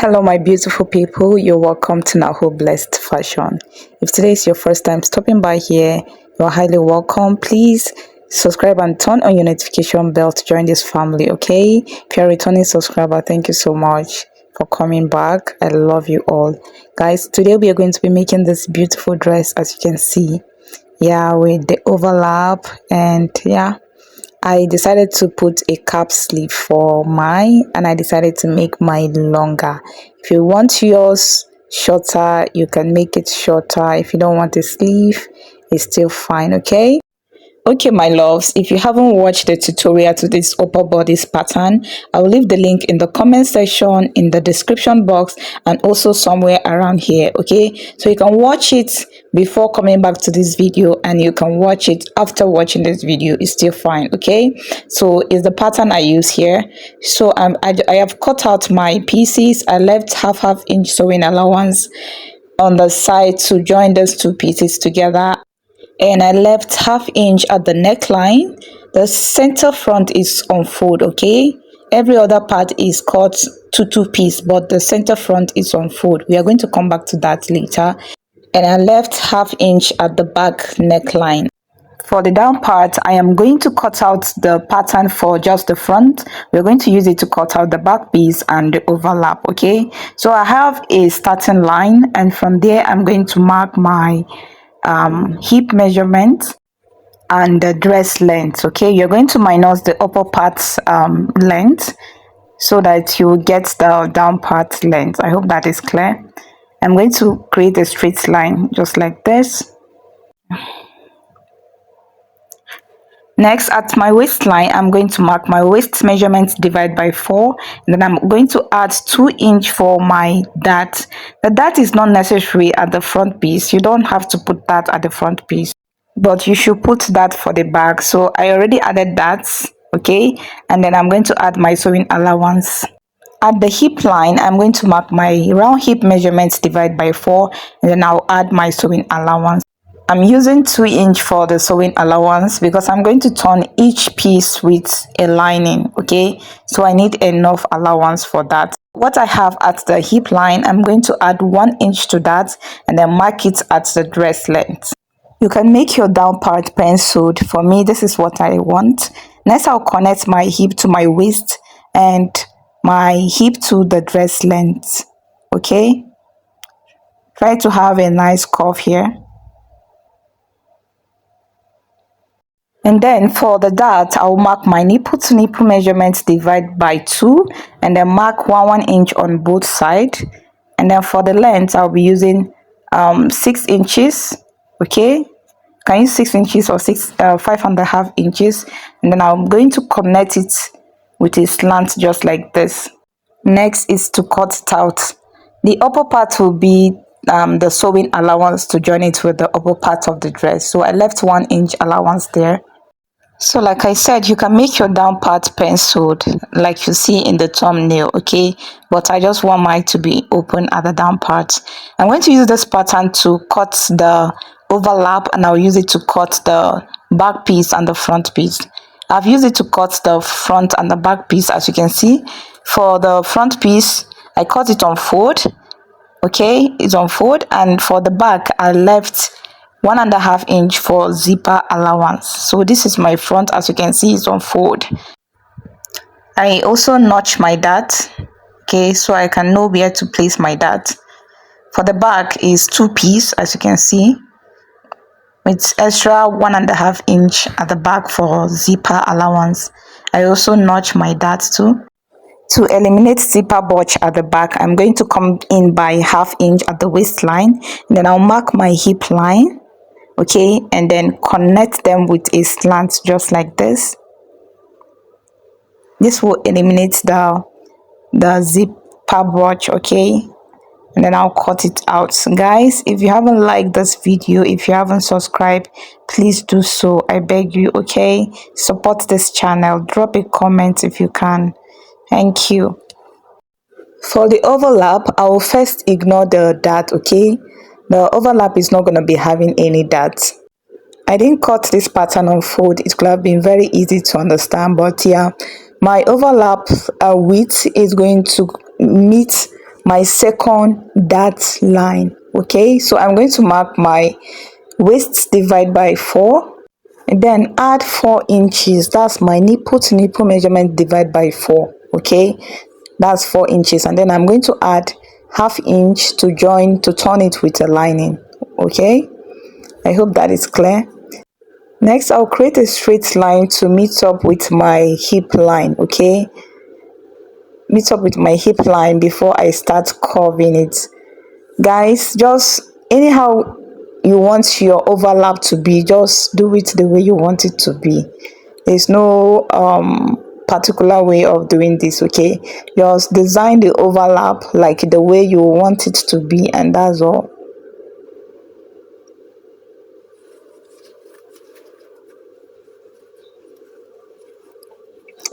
Hello, my beautiful people. You're welcome to Naho Blessed Fashion. If today is your first time stopping by here, you're highly welcome. Please subscribe and turn on your notification bell to join this family, okay? If you're a returning subscriber, thank you so much for coming back. I love you all. Guys, today we are going to be making this beautiful dress, as you can see. Yeah, with the overlap, and yeah, I decided to put a cap sleeve for mine, and I decided to make mine longer. If you want yours shorter, you can make it shorter. If you don't want a sleeve, it's still fine, okay? Okay, my loves, if you haven't watched the tutorial to this upper bodice pattern, I'll leave the link in the comment section, in the description box, and also somewhere around here, okay? So you can watch it before coming back to this video, and you can watch it after watching this video. It's still fine, okay? So it's the pattern I use here. So I have cut out my pieces. I left half inch sewing allowance on the side to join those two pieces together, and I left half inch at the neckline. The center front is on fold, okay? Every other part is cut to two piece, but the center front is on fold. We are going to come back to that later. And I left half inch at the back neckline. For the down part, I am going to cut out the pattern for just the front. We're going to use it to cut out the back piece and the overlap, okay? So I have a starting line, and from there I'm going to mark my hip measurement and the dress length, okay? You're going to minus the upper part length so that you get the down part length. I hope that is clear. I'm going to create a straight line just like this. Next, at my waistline, I'm going to mark my waist measurement, divide by 4, and then I'm going to add 2 inch for my dart. The dart is not necessary at the front piece. You don't have to put that at the front piece, but you should put that for the back. So I already added that, okay? And then I'm going to add my sewing allowance. At the hip line, I'm going to mark my round hip measurements, divide by 4, and then I'll add my sewing allowance. I'm using 2 inch for the sewing allowance because I'm going to turn each piece with a lining, okay? So I need enough allowance for that. What I have at the hip line, I'm going to add 1 inch to that and then mark it at the dress length. You can make your down part penciled. For me, this is what I want. Next, I'll connect my hip to my waist and my hip to the dress length, okay? Try to have a nice curve here. And then for the dart, I'll mark my nipple to nipple measurements, divide by 2, and then mark 1 inch on both sides. And then for the length, I'll be using 6 inches, okay? Can use 6 inches or 5.5 inches, and then I'm going to connect it with a slant just like this. Next is to cut it out. The upper part will be the sewing allowance to join it with the upper part of the dress. So I left 1 inch allowance there. So like I said, you can make your down part penciled like you see in the thumbnail, okay? But I just want mine to be open at the down part. I'm going to use this pattern to cut the overlap, and I'll use it to cut the back piece and the front piece. I've used it to cut the front and the back piece, as you can see. For the front piece, I cut it on fold, okay? It's on fold, and for the back, I left 1.5 inch for zipper allowance. So this is my front, as you can see, it's on fold. I also notch my dart, okay, so I can know where to place my dart. For the back is 2 piece, as you can see, with extra 1.5 inch at the back for zipper allowance. I also notch my dart too. To eliminate zipper bunch at the back, I'm going to come in by 1/2 inch at the waistline, and then I'll mark my hip line, okay, and then connect them with a slant just like this. This will eliminate the zipper bunch, okay? And then I'll cut it out. Guys, if you haven't liked this video, if you haven't subscribed, please do so. I beg you, okay? Support this channel. Drop a comment if you can. Thank you. For the overlap, I will first ignore the dart, okay? The overlap is not going to be having any dart. I didn't cut this pattern on fold. It could have been very easy to understand, but yeah, my overlap width is going to meet my second dart line. Okay, so I'm going to mark my waist divide by 4, and then add 4 inches. That's my nipple to nipple measurement divide by 4. Okay, that's 4 inches, and then I'm going to add half inch to turn it with a lining. Okay, I hope that is clear. Next, I'll create a straight line to meet up with my hip line. Okay, meet up with my hip line before I start curving it. Guys, just anyhow you want your overlap to be, just do it the way you want it to be. There's no particular way of doing this. Okay, just design the overlap like the way you want it to be, and that's all.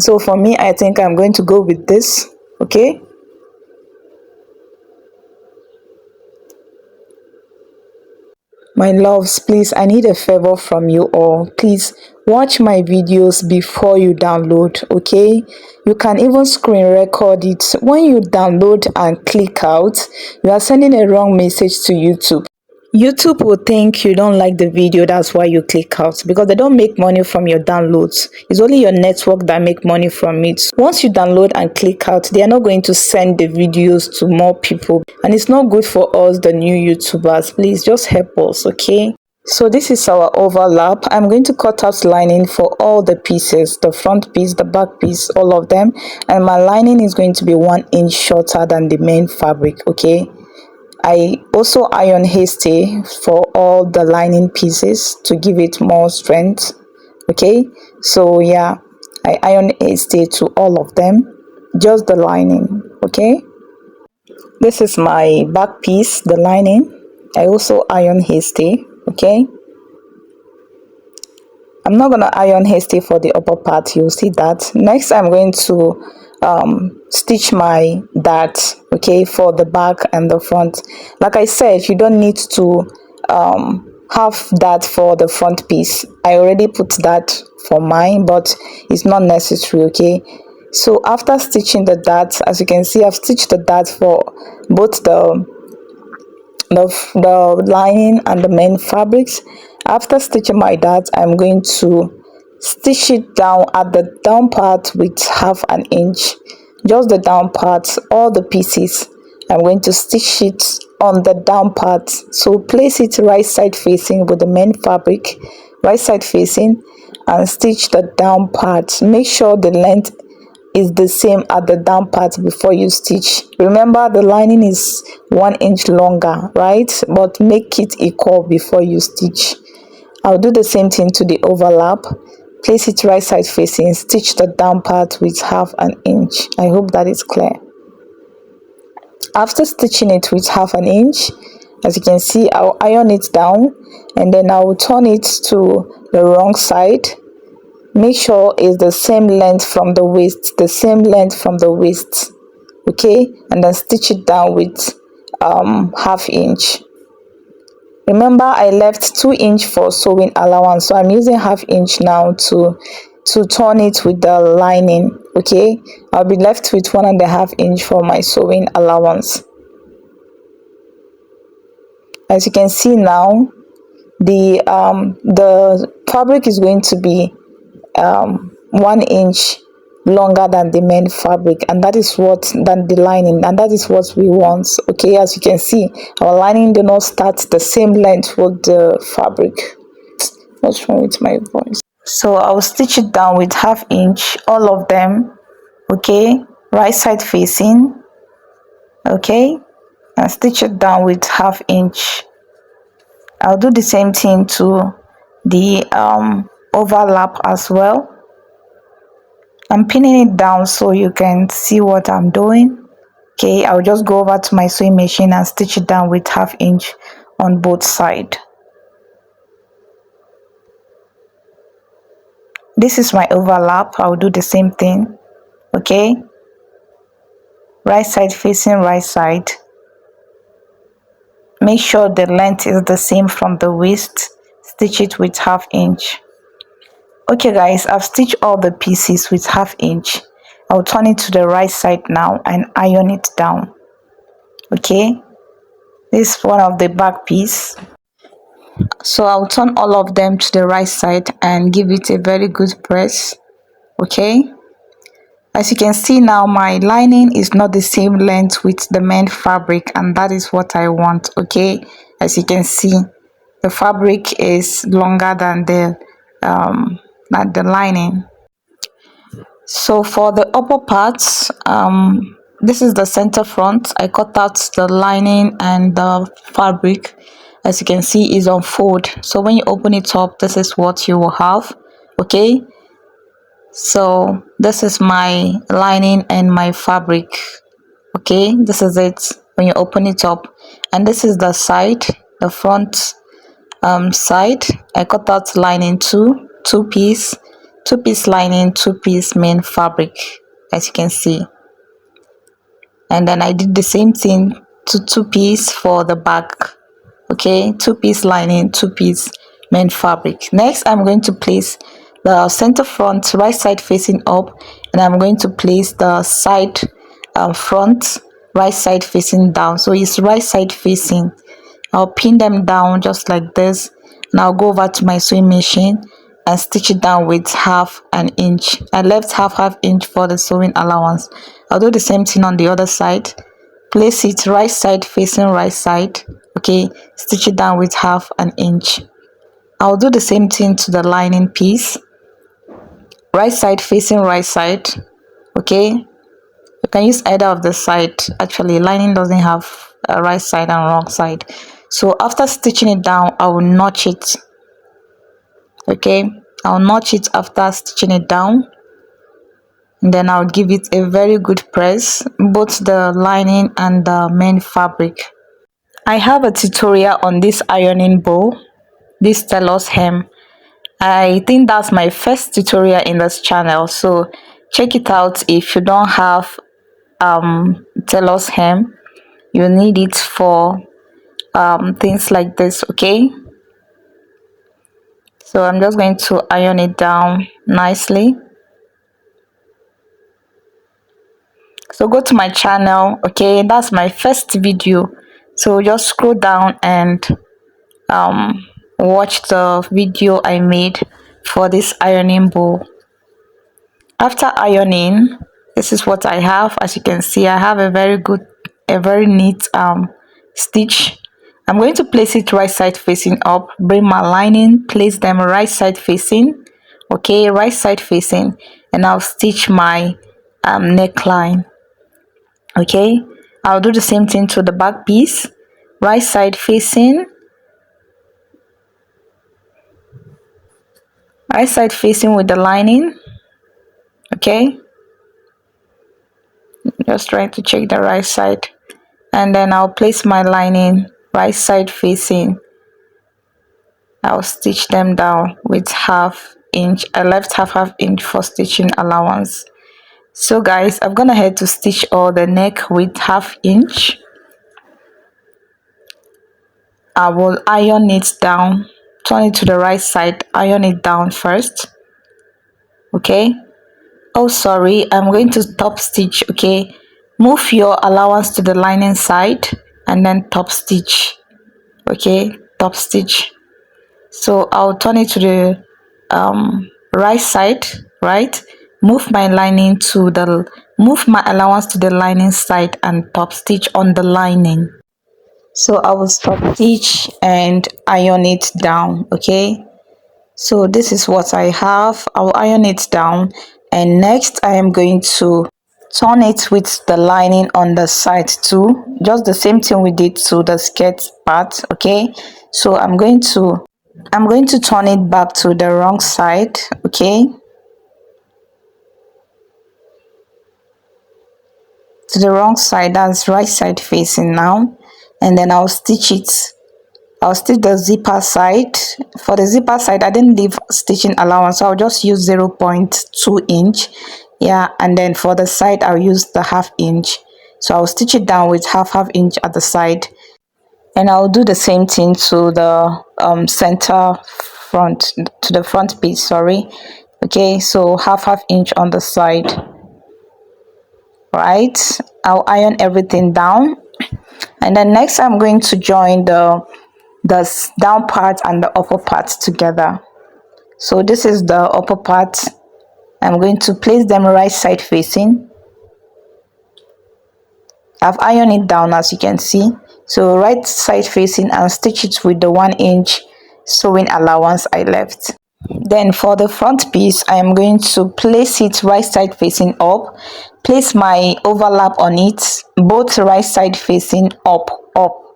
So for me, I think I'm going to go with this. Okay, my loves, please, I need a favor from you all. Please watch my videos before you download. Okay, you can even screen record it. When you download and click out, you are sending a wrong message to YouTube. YouTube will think you don't like the video, that's why you click out, because they don't make money from your downloads. It's only your network that make money from it. Once you download and click out, they are not going to send the videos to more people, and it's not good for us, the new YouTubers. Please just help us. Okay, so this is our overlap. I'm going to cut out lining for all the pieces, the front piece, the back piece, all of them, and my lining is going to be 1 inch shorter than the main fabric. Okay, I also iron hasty for all the lining pieces to give it more strength. Okay, so yeah, I iron hasty to all of them, just the lining. Okay, this is my back piece, the lining. I also iron hasty. Okay, I'm not gonna iron hasty for the upper part, you'll see that. Next, I'm going to stitch my dart. Okay, for the back and the front. Like I said, you don't need to have that for the front piece. I already put that for mine, but it's not necessary. Okay, so after stitching the dart, as you can see, I've stitched the dart for both the lining and the main fabrics. After stitching my dart, I'm going to stitch it down at the down part with half an inch, just the down part, all the pieces. I'm going to stitch it on the down part, so place it right side facing with the main fabric, right side facing, and stitch the down part. Make sure the length is the same at the down part before you stitch. Remember, the lining is 1 inch longer, right? But make it equal before you stitch. I'll do the same thing to the overlap. Place it right side facing, stitch the down part with half an inch. I hope that is clear. After stitching it with half an inch, as you can see, I'll iron it down, and then I'll turn it to the wrong side. Make sure it's the same length from the waist, okay, and then stitch it down with half inch. Remember, I left 2 inch for sewing allowance, so I'm using half inch now to turn it with the lining. Okay, I'll be left with 1.5 inch for my sewing allowance. As you can see now, the fabric is going to be 1 inch longer than the main fabric, and that is what than the lining, and that is what we want. Okay, as you can see, our lining do not start the same length with the fabric. What's wrong with my voice? So I'll stitch it down with half inch, all of them. Okay, right side facing. Okay, and stitch it down with half inch. I'll do the same thing to the overlap as well. I'm pinning it down so you can see what I'm doing. Okay, I'll just go over to my sewing machine and stitch it down with half inch on both sides. This is my overlap. I'll do the same thing. Okay, right side facing right side. Make sure the length is the same from the waist. Stitch it with half inch. Okay guys, I've stitched all the pieces with half inch. I'll turn it to the right side now and iron it down. Okay, this is one of the back piece. So I'll turn all of them to the right side and give it a very good press. Okay, as you can see now, my lining is not the same length with the main fabric, and that is what I want. Okay, as you can see, the fabric is longer than the lining. So for the upper parts, this is the center front. I cut out the lining, and the fabric, as you can see, is on fold. So when you open it up, this is what you will have. Okay, so this is my lining and my fabric. Okay, this is it when you open it up, and this is the side, the front side. I cut out lining, two piece lining, two piece main fabric, as you can see. And then I did the same thing to two piece for the back. Okay, two piece lining, two piece main fabric. Next, I'm going to place the center front right side facing up, and I'm going to place the side front right side facing down. So it's right side facing. I'll pin them down just like this, and I'll go over to my sewing machine and stitch it down with half an inch. I left half inch for the sewing allowance. I'll do the same thing on the other side. Place it right side facing right side. Okay, stitch it down with half an inch. I'll do the same thing to the lining piece. Right side facing right side. Okay, you can use either of the side. Actually, lining doesn't have a right side and wrong side. So after stitching it down, I will notch it. Okay, I'll notch it after stitching it down, and then I'll give it a very good press, both the lining and the main fabric. I have a tutorial on this ironing bow, this Telos hem. I think that's my first tutorial in this channel, so check it out. If you don't have Telos hem, you need it for things like this. Okay, so I'm just going to iron it down nicely. So go to my channel. Okay, that's my first video, so just scroll down and watch the video I made for this ironing bowl. After ironing, this is what I have. As you can see, I have a very neat stitch. I'm going to place it right side facing up, bring my lining, place them right side facing. Okay, right side facing, and I'll stitch my neckline. Okay, I'll do the same thing to the back piece, right side facing, right side facing with the lining. Okay, just trying to check the right side, and then I'll place my lining right side facing. I'll stitch them down with half inch. I left half inch for stitching allowance. So guys, I've gone ahead to stitch all the neck with half inch. I will iron it down, turn it to the right side, iron it down first. Okay, oh sorry, I'm going to top stitch. Okay, move your allowance to the lining side and then top stitch. Okay, top stitch. So I'll turn it to the right side, right, move my allowance to the lining side and top stitch on the lining. So I will stop stitch and iron it down. Okay, so this is what I have. I'll iron it down, and next I am going to turn it with the lining on the side too, just the same thing we did to the skirt part. Okay, so I'm going to turn it back to the wrong side. Okay, to the wrong side, that's right side facing now, and then I'll stitch it. I'll stitch the zipper side. For the zipper side, I didn't leave stitching allowance, so I'll just use 0.2 inch. Yeah, and then for the side, I'll use the half inch. So I'll stitch it down with half inch at the side, and I'll do the same thing to the center front, to the front piece. Sorry. Okay, so half inch on the side. Right. I'll iron everything down. And then next I'm going to join the down part and the upper part together. So this is the upper part. I'm going to place them right side facing. I've ironed it down, as you can see. So right side facing, and stitch it with the 1-inch sewing allowance I left. Then for the front piece, I am going to place it right side facing up, place my overlap on it, both right side facing up,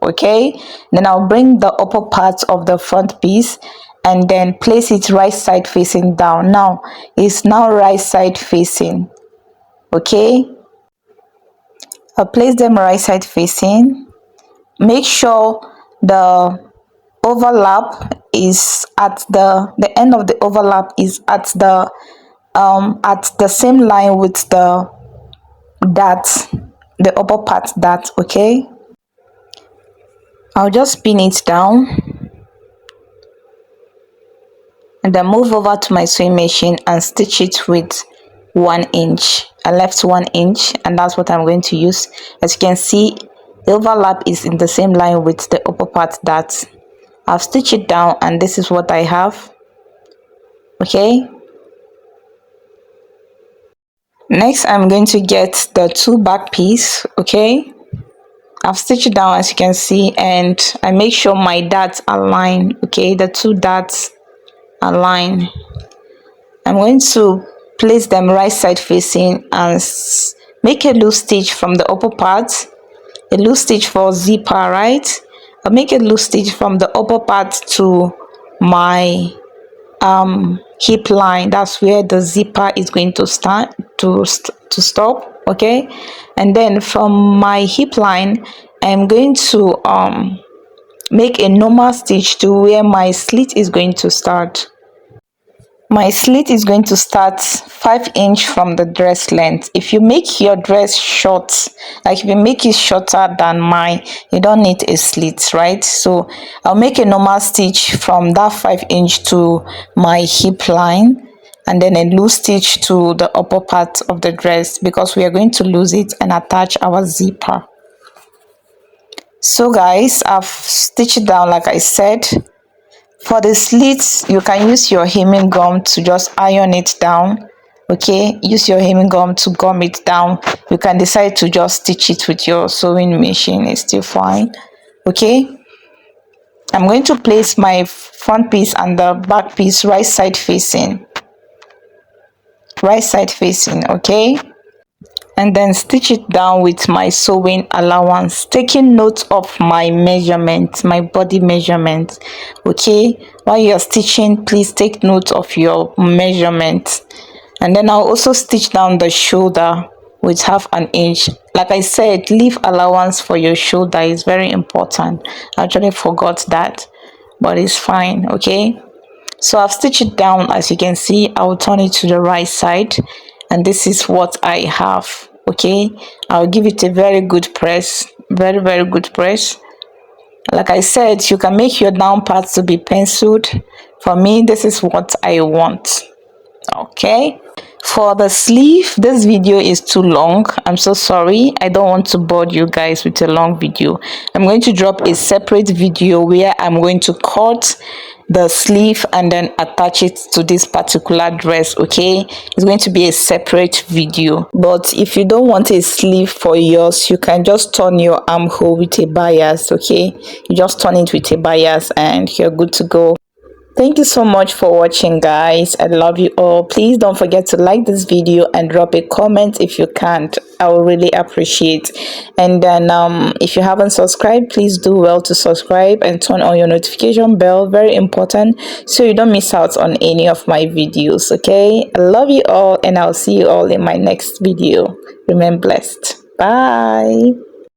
okay. Then I'll bring the upper part of the front piece and then place it right side facing down. Now it's now right side facing, okay. I'll place them right side facing. Make sure the overlap is at the end of the overlap is at the same line with the upper part dart, okay. I'll just pin it down and then move over to my sewing machine and stitch it with 1-inch. I left 1-inch, and that's what I'm going to use. As you can see, the overlap is in the same line with the upper part dart. I've stitched it down, and this is what I have, okay. Next I'm going to get the 2 back piece, okay. I've stitched it down, as you can see, and I make sure my darts align, okay. The 2 darts align. I'm going to place them right side facing and make a loose stitch from the upper part, a loose stitch for zipper, right. I'll make a loose stitch from the upper part to my hip line. That's where the zipper is going to start to stop, okay. And then from my hip line, I'm going to make a normal stitch to where my slit is going to start. My slit is going to start 5-inch from the dress length. If you make your dress short, like if you make it shorter than mine, you don't need a slit, right? So I'll make a normal stitch from that 5-inch to my hip line, and then a loose stitch to the upper part of the dress, because we are going to lose it and attach our zipper. So guys, I've stitched it down like I said. For the slits, you can use your hemming gum to just iron it down, okay. Use your hemming gum to gum it down. You can decide to just stitch it with your sewing machine, it's still fine, okay. I'm going to place my front piece and the back piece right side facing, okay, and then stitch it down with my sewing allowance, taking note of my measurement, my body measurement, okay. While you're stitching, please take note of your measurement. And then I'll also stitch down the shoulder with 1/2 inch. Like I said, leave allowance for your shoulder, is very important. I actually forgot that, but it's fine, okay. So I've stitched it down, as you can see. I'll turn it to the right side, and this is what I have, okay. I'll give it a very good press, very good press. Like I said, you can make your down parts to be penciled. For me, this is what I want, okay. For the sleeve, this video is too long. I'm so sorry. I don't want to bore you guys with a long video. I'm going to drop a separate video where I'm going to cut the sleeve and then attach it to this particular dress, okay. It's going to be a separate video. But if you don't want a sleeve for yours, you can just turn your armhole with a bias, okay. You just turn it with a bias and you're good to go. Thank you so much for watching, guys. I love you all. Please don't forget to like this video and drop a comment if you can't. I will really appreciate. And then if you haven't subscribed, please do well to subscribe and turn on your notification bell, very important, so you don't miss out on any of my videos, okay. I love you all, and I'll see you all in my next video. Remain blessed. Bye.